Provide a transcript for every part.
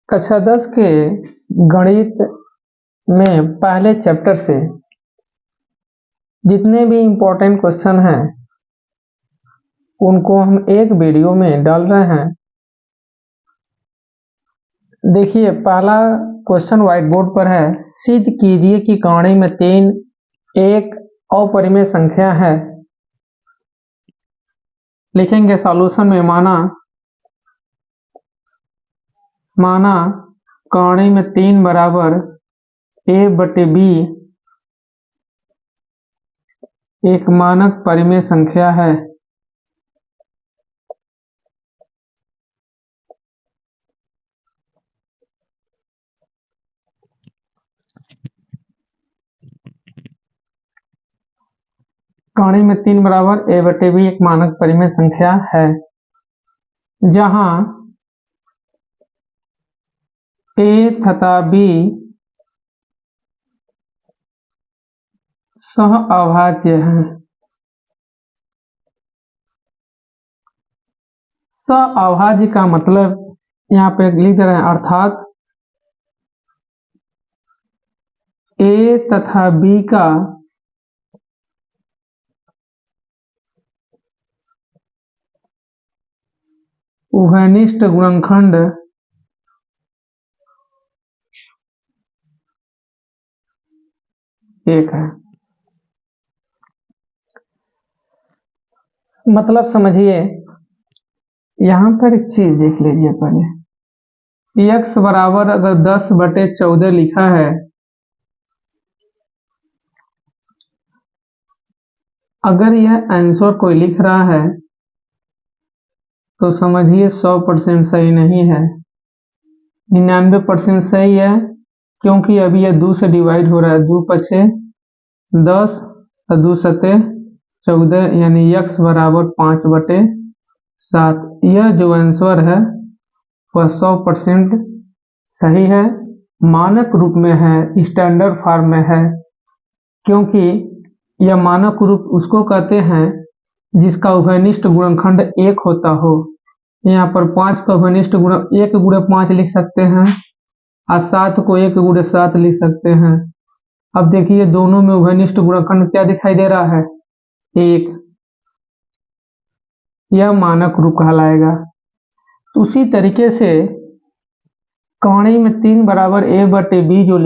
कक्षा 10 के गणित में पहले चैप्टर से जितने भी इम्पोर्टेंट क्वेश्चन हैं उनको हम एक वीडियो में डाल रहे हैं। देखिए, पहला क्वेश्चन व्हाइट बोर्ड पर है। सिद्ध कीजिए कि कहानी में 3 एक अपरिमेय संख्या है। लिखेंगे सॉल्यूशन में माना कहानी में 3 बराबर a/b एक मानक परिमेय संख्या है। कहानी में 3 बराबर a/b एक मानक परिमेय संख्या है, जहां a तथा b सह अभाज्य हैं। सह अभाज्य का मतलब यहाँ पे लिख दे रहे हैं, अर्थात a तथा b का उभयनिष्ठ गुणनखंड एक है। मतलब समझिए, यहाँ पर एक चीज देख लीजिए। पहले x बराबर अगर 10/14 लिखा है, अगर यह आंसर कोई लिख रहा है तो समझिए 100% सही नहीं है, 99% सही है, क्योंकि अभी यह 2 से डिवाइड हो रहा है। 2 पछे 10 और 2 सते 14, यानी x बराबर 5/7। यह जो आंसर है वह 100% सही है, मानक रूप में है, स्टैंडर्ड फॉर्म में है। क्योंकि यह मानक रूप उसको कहते हैं जिसका उभयनिष्ठ गुणनखंड 1 होता हो। यहाँ पर 5 का उभयनिष्ठ गुण 1 गुणे 5 लिख सकते हैं और 7 को 1 गुणे 7 लिख सकते हैं। अब देखिए, दोनों में उभयनिष्ठ गुणनखंड क्या दिखाई दे रहा है? 1। यह मानक रूप कहलाएगा। उसी तरीके से कहानी में 3 बराबर a/b जो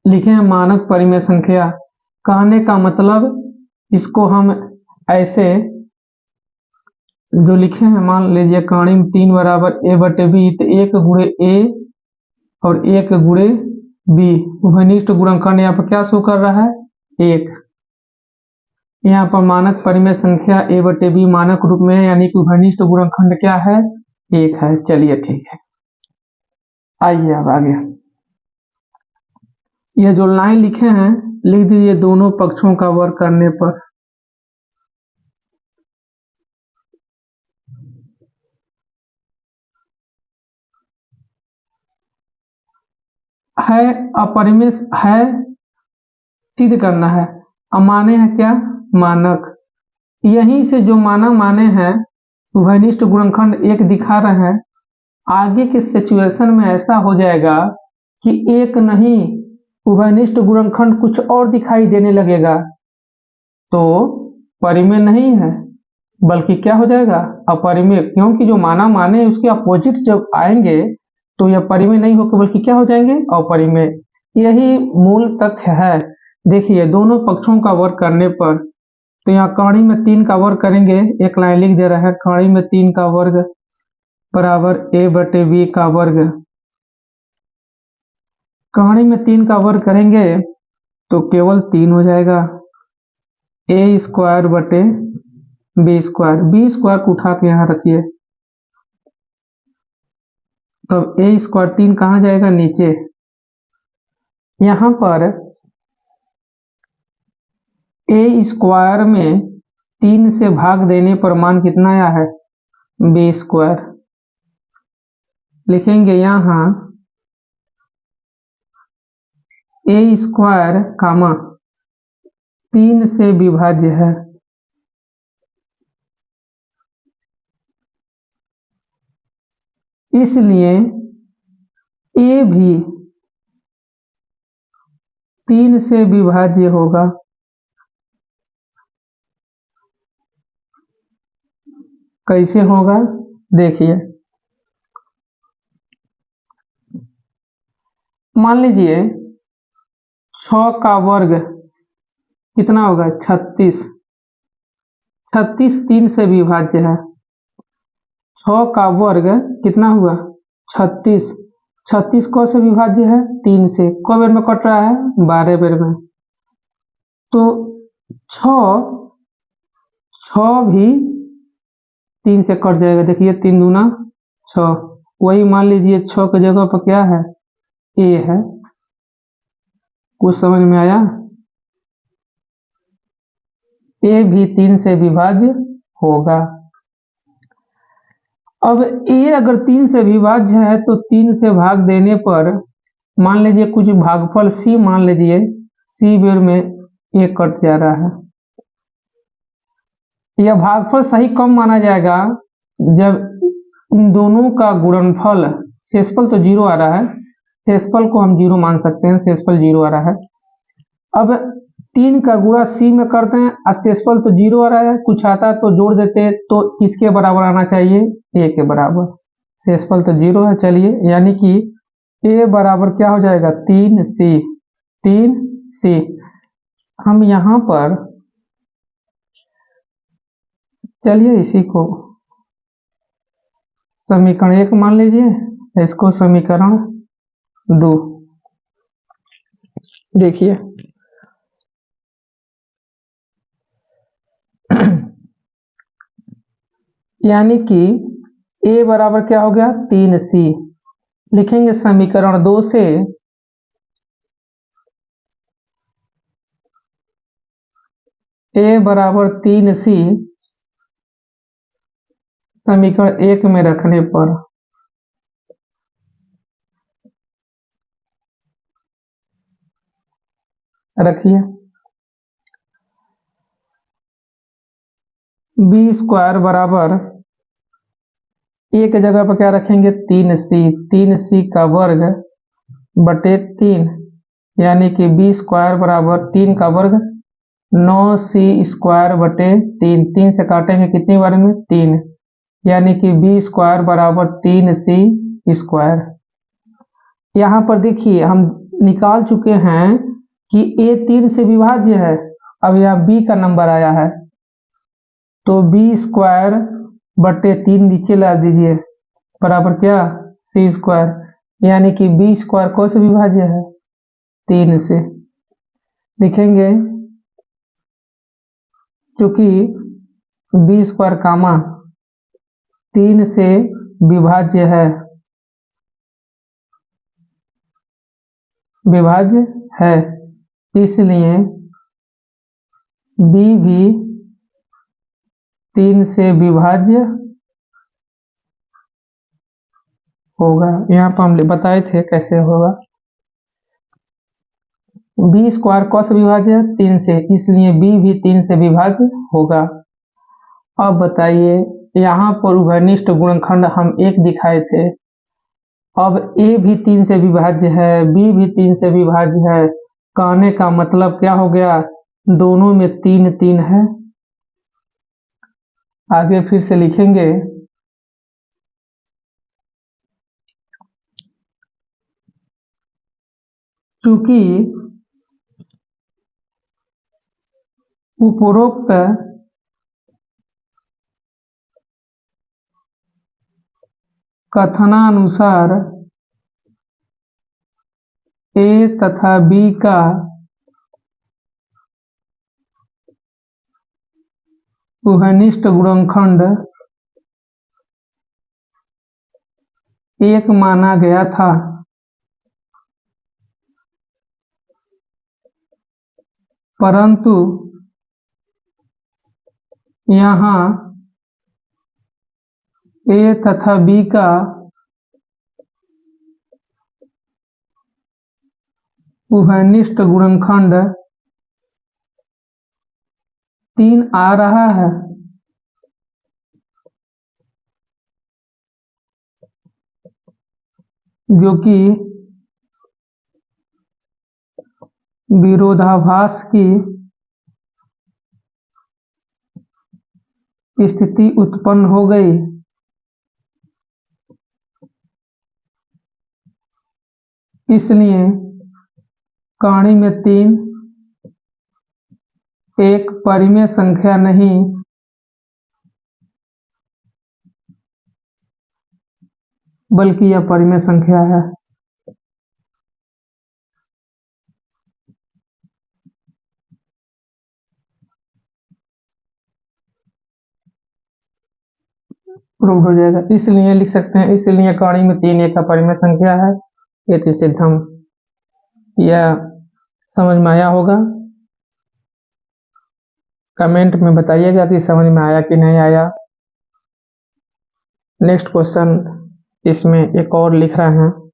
लिखे हैं मानक परिमेय संख्या। कहने का मतलब इसको हम ऐसे जो लिखे हैं, मान लीजिए कहानी में 3 बराबर a/b, तो 1 गुणे a और 1 गुणे b, उभयनिष्ठ गुणनखंड यहाँ पर क्या शो कर रहा है? 1। यहाँ पर मानक परिमेय संख्या a/b मानक रूप में, यानी कि उभयनिष्ठ गुणनखंड क्या है? 1 है। चलिए ठीक है, आइए अब आगे। ये जो लाइन लिखे हैं लिख दीजिए दोनों पक्षों का वर्ग करने पर। है अपरिमेय है, सिद्ध करना है। अमाने है क्या? मानक। यहीं से जो माने हैं उभयनिष्ठ गुणनखंड 1 दिखा रहे हैं। आगे के सिचुएशन में ऐसा हो जाएगा कि 1 नहीं, उभयनिष्ठ गुणनखंड कुछ और दिखाई देने लगेगा, तो परिमेय नहीं है, बल्कि क्या हो जाएगा? अपरिमेय। क्योंकि जो माने उसके अपोजिट जब आएंगे तो यह परिमेय नहीं होकर बल्कि क्या हो जाएंगे? अपरिमेय। यही मूल तथ्य है। देखिए, दोनों पक्षों का वर्ग करने पर, तो यहाँ कहानी में 3 का वर्ग करेंगे। एक लाइन लिख दे रहा है, कहानी में 3 का वर्ग बराबर a/b का वर्ग। कहानी में 3 का वर्ग करेंगे तो केवल 3 हो जाएगा। a² / b² को उठा के यहाँ रखिए, तब a² 3 कहाँ जाएगा? नीचे। यहाँ पर a² में 3 से भाग देने पर मान कितना आया है? b²। लिखेंगे यहाँ a² 3 से विभाज्य है। इसलिए ए भी 3 से विभाज्य होगा। कैसे होगा देखिए, मान लीजिए 6 का वर्ग कितना होगा 36। 36 3 से विभाज्य है। 6 का वर्ग कितना हुआ 36। 36 कौन से विभाज्य है 3 से। कौ बेर में कट रहा है 12 बेर में। तो 6 भी 3 से कट जाएगा। देखिए 3 दूना 6। वही मान लीजिए 6 की जगह पर क्या है ए है। कुछ समझ में आया। ए भी 3 से विभाज्य होगा। अब ए अगर 3 से विभाज्य है तो 3 से भाग देने पर मान लीजिए कुछ भागफल सी, मान लीजिए सी बेर में ए कट जा रहा है। यह भागफल सही कब माना जाएगा जब इन दोनों का गुणनफल, शेषफल तो 0 आ रहा है, शेषफल को हम 0 मान सकते हैं, शेषफल 0 आ रहा है। अब 3 का गुणा सी में करते हैं और शेषफल तो 0 आ रहा है, कुछ आता तो जोड़ देते तो किसके बराबर आना चाहिए ए के बराबर। शेषफल तो 0 है। चलिए यानी कि ए बराबर क्या हो जाएगा 3c। 3c हम यहाँ पर चलिए इसी को समीकरण 1 मान लीजिए, इसको समीकरण 2। देखिए यानी कि ए बराबर क्या हो गया 3c। लिखेंगे समीकरण 2 से ए बराबर 3c समीकरण 1 में रखने पर रखिए बी स्क्वायर बराबर ए के जगह पर क्या रखेंगे 3c। 3c का वर्ग बटे 3 यानी कि बी स्क्वायर बराबर 3 का वर्ग 9c स्क्वायर बटे 3। 3 से काटेंगे कितनी बार में 3, यानी कि बी स्क्वायर बराबर 3c स्क्वायर। यहाँ पर देखिए हम निकाल चुके हैं कि ए 3 से विभाज्य है। अब यहाँ बी का नंबर आया है तो बी स्क्वायर बटे 3 नीचे ला दीजिए बराबर क्या सी स्क्वायर, यानी कि बी स्क्वायर कौन से विभाज्य है 3 से। लिखेंगे क्योंकि बी स्क्वायर कामा 3 से विभाज्य है, विभाज्य है, इसलिए बी भी 3 से विभाज्य होगा। यहाँ पर हम बताए थे कैसे होगा। बी स्क्वायर कौन से विभाज्य है 3 से, इसलिए बी भी 3 से विभाज्य होगा। अब बताइए यहाँ पर उभयनिष्ठ गुणनखंड हम 1 दिखाए थे। अब ए भी 3 से विभाज्य है, बी भी 3 से विभाज्य है। कहने का मतलब क्या हो गया दोनों में 3 3 है। आगे फिर से लिखेंगे चूंकि उपरोक्त कथनानुसार ए तथा बी का उभयनिष्ठ गुणनखंड 1 माना गया था, परंतु यहाँ ए तथा बी का उभयनिष्ठ गुणनखंड 3 आ रहा है। जो कि विरोधाभास की स्थिति उत्पन्न हो गई। इसलिए कहानी में 3 एक परिमेय संख्या नहीं बल्कि यह परिमेय संख्या है। प्रूव हो जाएगा। इसलिए लिख सकते हैं, इसलिए कहानी में 3 एक अपरिमेय संख्या है। ये तो सिद्धम, यह समझ में आया होगा। कमेंट में बताइएगा कि समझ में आया कि नहीं आया। नेक्स्ट क्वेश्चन इसमें एक और लिख रहे हैं।